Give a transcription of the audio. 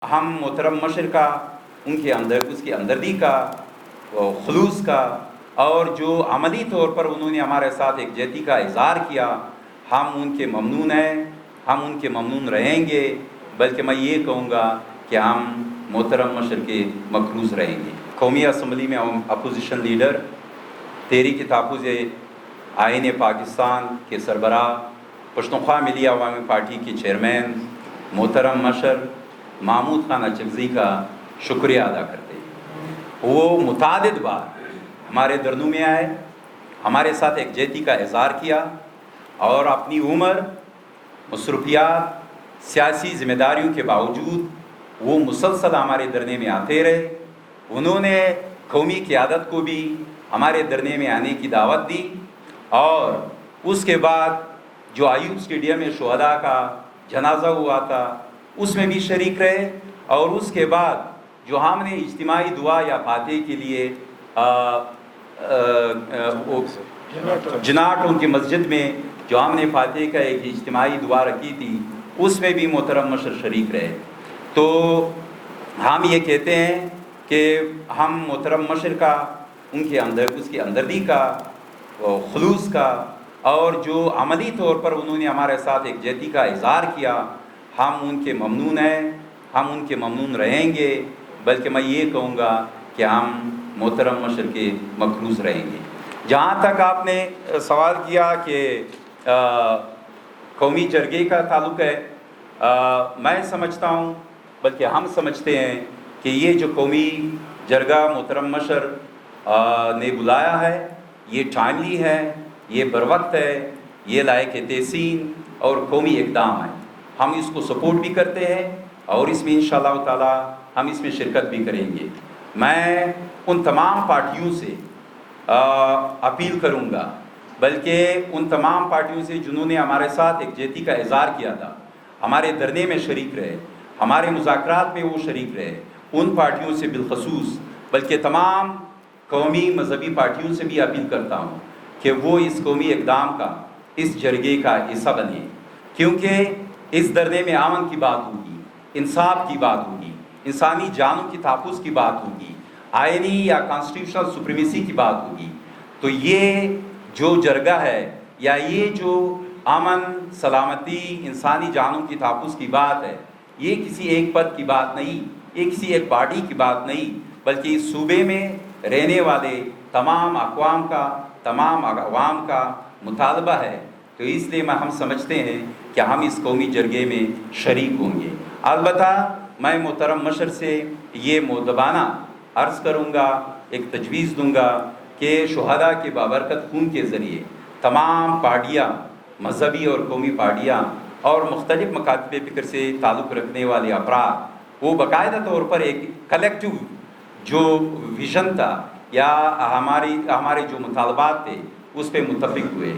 ہم محترم مشر کا ان کے اندر اس کی ہمدردی کا خلوص کا اور جو عملی طور پر انہوں نے ہمارے ساتھ یکجہتی کا اظہار کیا، ہم ان کے ممنون ہیں، ہم ان کے ممنون رہیں گے، بلکہ میں یہ کہوں گا کہ ہم محترم مشر کے مقروض رہیں گے۔ قومی اسمبلی میں اپوزیشن لیڈر، تحریک تحفظ آئین پاکستان کے سربراہ، پشتونخوا ملی عوامی پارٹی کے چیئرمین محترم مشر محمود خان اچکزئی کا شکریہ ادا کرتے ہیں۔ وہ متعدد بار ہمارے درنوں میں آئے، ہمارے ساتھ یکجہتی کا اظہار کیا اور اپنی عمر، مصروفیات، سیاسی ذمہ داریوں کے باوجود وہ مسلسل ہمارے دھرنے میں آتے رہے۔ انہوں نے قومی قیادت کو بھی ہمارے دھرنے میں آنے کی دعوت دی اور اس کے بعد جو ایوب اسٹیڈیم میں شہداء کا جنازہ ہوا تھا اس میں بھی شریک رہے، اور اس کے بعد جو ہم نے اجتماعی دعا یا فاتح کے لیے جناٹوں کی مسجد میں جو ہم نے فاتح کا ایک اجتماعی دعا رکھی تھی اس میں بھی محترم مشر شریک رہے۔ تو ہم یہ کہتے ہیں کہ ہم محترم مشر کا ان کے اندر اس کی ہمدردی کا خلوص کا اور جو عملی طور پر انہوں نے ہمارے ساتھ یکجہتی کا اظہار کیا، ہم ان کے ممنون ہیں، ہم ان کے ممنون رہیں گے، بلکہ میں یہ کہوں گا کہ ہم محترم مشر کے مقروض رہیں گے۔ جہاں تک آپ نے سوال کیا کہ قومی جرگے کا تعلق ہے، میں سمجھتا ہوں، بلکہ ہم سمجھتے ہیں کہ یہ جو قومی جرگہ محترم مشر نے بلایا ہے یہ ٹائملی ہے، یہ بروقت ہے، یہ لائق تحسین اور قومی اقدام ہے۔ ہم اس کو سپورٹ بھی کرتے ہیں اور اس میں انشاءاللہ تعالی ہم اس میں شرکت بھی کریں گے۔ میں ان تمام پارٹیوں سے اپیل کروں گا، بلکہ ان تمام پارٹیوں سے جنہوں نے ہمارے ساتھ یکجہتی کا اظہار کیا تھا، ہمارے دھرنے میں شریک رہے، ہمارے مذاکرات میں وہ شریک رہے، ان پارٹیوں سے بالخصوص، بلکہ تمام قومی مذہبی پارٹیوں سے بھی اپیل کرتا ہوں کہ وہ اس قومی اقدام کا، اس جرگے کا حصہ بنے، کیونکہ اس دھرنے میں امن کی بات ہوگی، انصاف کی بات ہوگی، انسانی جانوں کی تحفظ کی بات ہوگی، آئینی یا کانسٹیٹیوشنل سپریمیسی کی بات ہوگی۔ تو یہ جو جرگہ ہے یا یہ جو امن، سلامتی، انسانی جانوں کی تحفظ کی بات ہے، یہ کسی ایک پد کی بات نہیں، یہ کسی ایک پارٹی کی بات نہیں، بلکہ اس صوبے میں رہنے والے تمام اقوام کا، تمام عوام کا مطالبہ ہے۔ تو اس لیے ہم سمجھتے ہیں کہ ہم اس قومی جرگے میں شریک ہوں گے۔ البتہ میں محترم مشر سے یہ مؤدبانہ عرض کروں گا، ایک تجویز دوں گا کہ شہداء کے بابرکت خون کے ذریعے تمام پارٹیاں، مذہبی اور قومی پارٹیاں اور مختلف مکاتب فکر سے تعلق رکھنے والے افراد وہ باقاعدہ طور پر ایک کلیکٹیو جو ویژن تھا یا ہمارے جو مطالبات تھے اس پہ متفق ہوئے۔